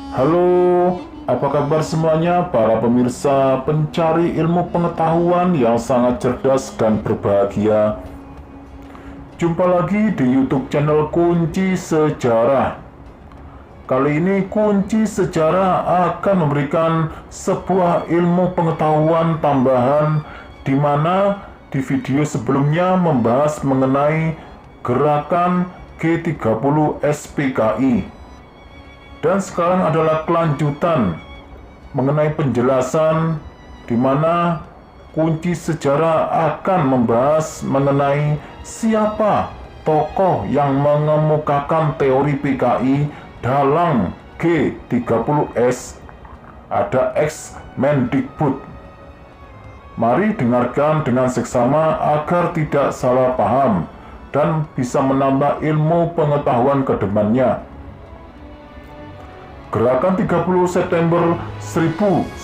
Halo, apa kabar semuanya para pemirsa pencari ilmu pengetahuan yang sangat cerdas dan berbahagia? Jumpa lagi di YouTube channel Kunci Sejarah. Kali ini Kunci Sejarah akan memberikan sebuah ilmu pengetahuan tambahan di mana di video sebelumnya membahas mengenai gerakan G30 SPKI. Dan sekarang adalah kelanjutan mengenai penjelasan di mana Kunci Sejarah akan membahas mengenai siapa tokoh yang mengemukakan teori PKI dalam G30S. Ada ex-Mendikbud. Mari dengarkan dengan seksama agar tidak salah paham dan bisa menambah ilmu pengetahuan ke depannya. Gerakan 30 September 1965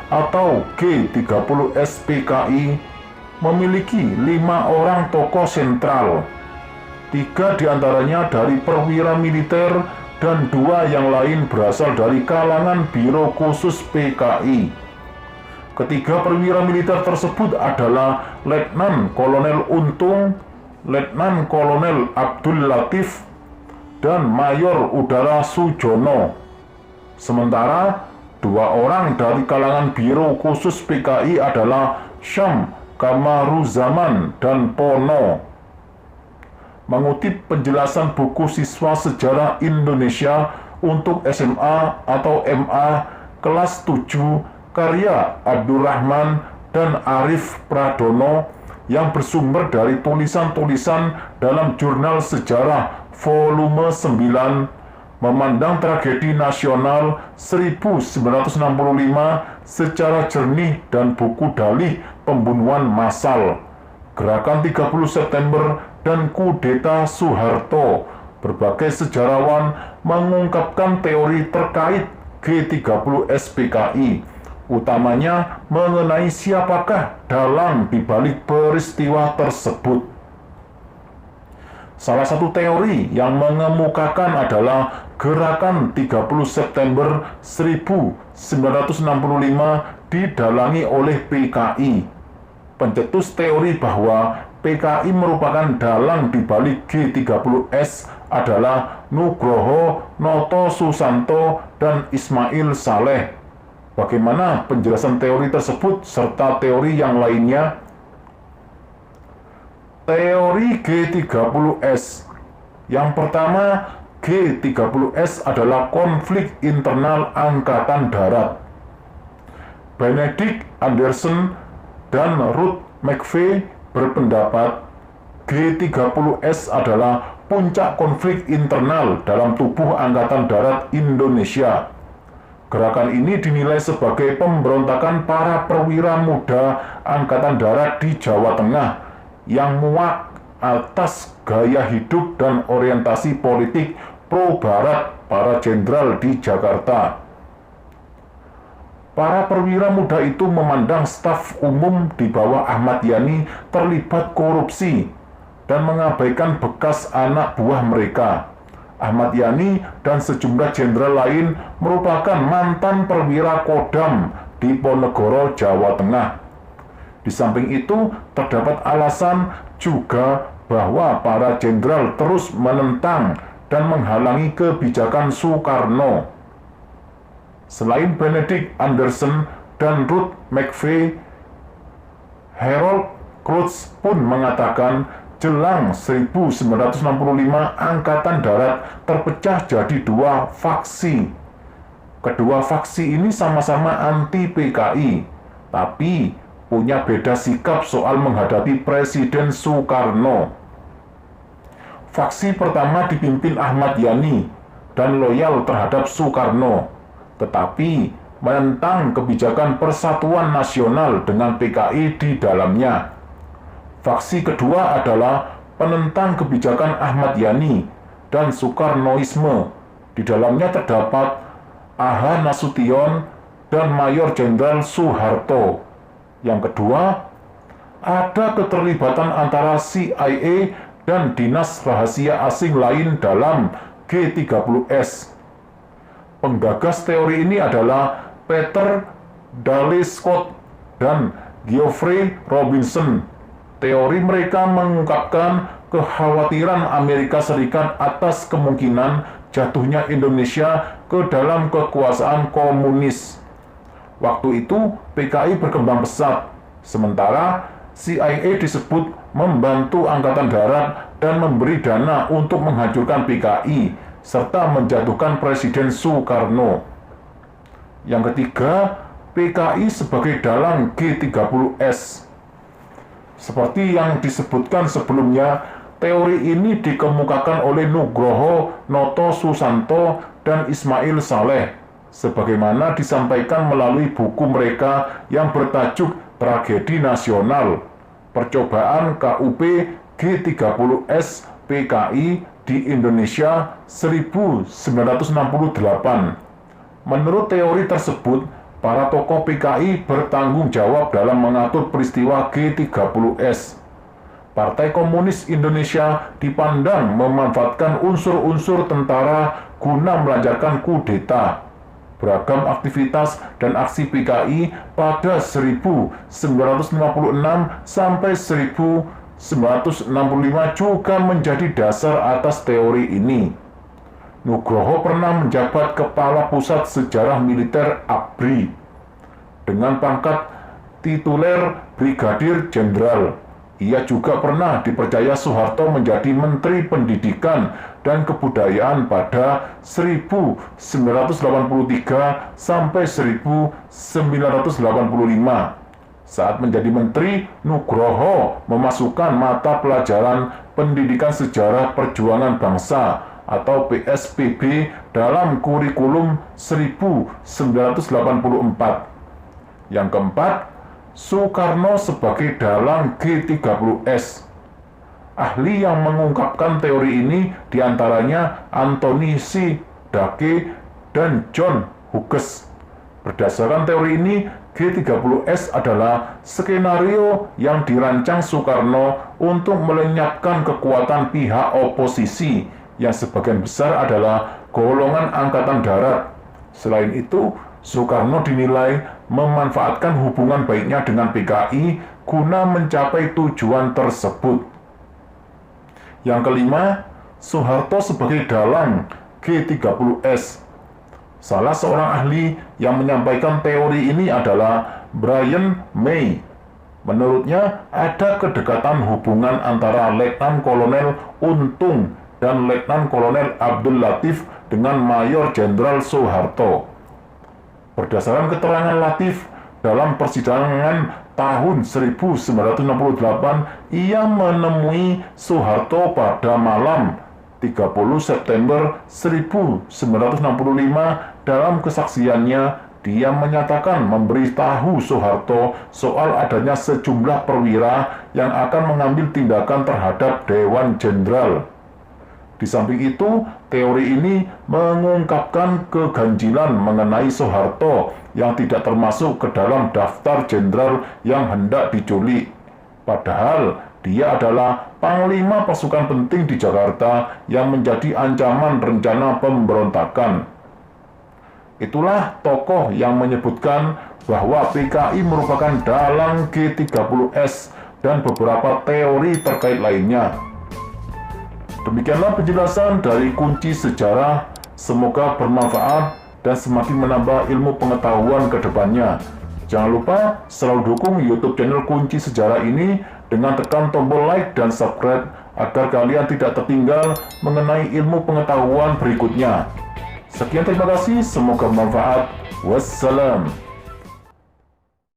atau G30 SPKI memiliki 5 orang tokoh sentral. 3 diantaranya dari perwira militer dan 2 yang lain berasal dari kalangan Biro Khusus PKI. Ketiga perwira militer tersebut adalah Letnan Kolonel Untung, Letnan Kolonel Abdul Latif, dan Mayor Udara Sujono. Sementara 2 orang dari kalangan Biro Khusus PKI adalah Syam Kamaruzaman dan Pono. Mengutip penjelasan buku Siswa Sejarah Indonesia untuk SMA atau MA kelas 7 karya Abdurrahman dan Arif Pradono yang bersumber dari tulisan-tulisan dalam Jurnal Sejarah volume 9, memandang tragedi nasional 1965 secara jernih dan buku dalih pembunuhan massal, gerakan 30 September dan kudeta Soeharto. Berbagai sejarawan mengungkapkan teori terkait G30 SPKI, utamanya mengenai siapakah dalang dibalik peristiwa tersebut. Salah satu teori yang mengemukakan adalah gerakan 30 September 1965 didalangi oleh PKI. Pencetus teori bahwa PKI merupakan dalang dibalik G30S adalah Nugroho Noto Susanto dan Ismail Saleh. Bagaimana penjelasan teori tersebut serta teori yang lainnya? Teori G30S. Yang pertama, G30S adalah konflik internal Angkatan Darat. Benedict Anderson dan Ruth McVeigh berpendapat G30S adalah puncak konflik internal dalam tubuh Angkatan Darat Indonesia. Gerakan ini dinilai sebagai pemberontakan para perwira muda Angkatan Darat di Jawa Tengah yang muak atas gaya hidup dan orientasi politik pro-barat para jenderal di Jakarta. Para perwira muda itu memandang staf umum di bawah Ahmad Yani terlibat korupsi dan mengabaikan bekas anak buah mereka. Ahmad Yani dan sejumlah jenderal lain merupakan mantan perwira Kodam di Ponegoro, Jawa Tengah. Di samping itu, terdapat alasan juga bahwa para jenderal terus menentang dan menghalangi kebijakan Soekarno. Selain Benedict Anderson dan Ruth McVeigh, Harold Crooks pun mengatakan jelang 1965 Angkatan Darat terpecah jadi 2 faksi. Kedua faksi ini sama-sama anti PKI, tapi punya beda sikap soal menghadapi Presiden Soekarno. Faksi pertama dipimpin Ahmad Yani dan loyal terhadap Soekarno, tetapi menentang kebijakan persatuan nasional dengan PKI di dalamnya. Faksi kedua adalah penentang kebijakan Ahmad Yani dan Soekarnoisme. Di dalamnya terdapat A.H. Nasution dan Mayor Jenderal Soeharto. Yang kedua, ada keterlibatan antara CIA dan dinas rahasia asing lain dalam G30S. Penggagas teori ini adalah Peter Dale Scott dan Geoffrey Robinson. Teori mereka mengungkapkan kekhawatiran Amerika Serikat atas kemungkinan jatuhnya Indonesia ke dalam kekuasaan komunis. Waktu itu PKI berkembang pesat, sementara CIA disebut membantu Angkatan Darat dan memberi dana untuk menghancurkan PKI serta menjatuhkan Presiden Soekarno. Yang ketiga, PKI sebagai dalang G30S. Seperti yang disebutkan sebelumnya, teori ini dikemukakan oleh Nugroho Noto Susanto dan Ismail Saleh, sebagaimana disampaikan melalui buku mereka yang bertajuk Tragedi Nasional, Percobaan KUP G30S PKI di Indonesia 1968. Menurut teori tersebut, para tokoh PKI bertanggung jawab dalam mengatur peristiwa G30S. Partai Komunis Indonesia dipandang memanfaatkan unsur-unsur tentara guna melancarkan kudeta. Beragam aktivitas dan aksi PKI pada 1956 sampai 1965 juga menjadi dasar atas teori ini. Nugroho pernah menjabat Kepala Pusat Sejarah Militer ABRI dengan pangkat tituler Brigadir Jenderal. Ia juga pernah dipercaya Soeharto menjadi Menteri Pendidikan dan Kebudayaan pada 1983 sampai 1985. Saat menjadi menteri, Nugroho memasukkan mata pelajaran Pendidikan Sejarah Perjuangan Bangsa atau PSPB dalam kurikulum 1984. Yang keempat, Soekarno sebagai dalang G30S. Ahli yang mengungkapkan teori ini diantaranya Anthony C. Dake dan John Hughes. Berdasarkan teori ini, G30S adalah skenario yang dirancang Soekarno untuk melenyapkan kekuatan pihak oposisi yang sebagian besar adalah golongan Angkatan Darat. Selain itu, Soekarno dinilai memanfaatkan hubungan baiknya dengan PKI guna mencapai tujuan tersebut. Yang kelima, Soeharto sebagai dalang G30S. Salah seorang ahli yang menyampaikan teori ini adalah Brian May. Menurutnya, ada kedekatan hubungan antara Letnan Kolonel Untung dan Letnan Kolonel Abdul Latif dengan Mayor Jenderal Soeharto. Berdasarkan keterangan Latif, dalam persidangan tahun 1968, ia menemui Soeharto pada malam 30 September 1965. Dalam kesaksiannya, dia menyatakan memberitahu Soeharto soal adanya sejumlah perwira yang akan mengambil tindakan terhadap Dewan Jenderal. Di samping itu, teori ini mengungkapkan keganjilan mengenai Soeharto yang tidak termasuk ke dalam daftar jenderal yang hendak diculik. Padahal dia adalah panglima pasukan penting di Jakarta yang menjadi ancaman rencana pemberontakan. Itulah tokoh yang menyebutkan bahwa PKI merupakan dalang G30S dan beberapa teori terkait lainnya. Demikianlah penjelasan dari Kunci Sejarah. Semoga bermanfaat dan semakin menambah ilmu pengetahuan ke depannya. Jangan lupa selalu dukung YouTube channel Kunci Sejarah ini dengan tekan tombol like dan subscribe agar kalian tidak tertinggal mengenai ilmu pengetahuan berikutnya. Sekian, terima kasih, semoga bermanfaat. Wassalam.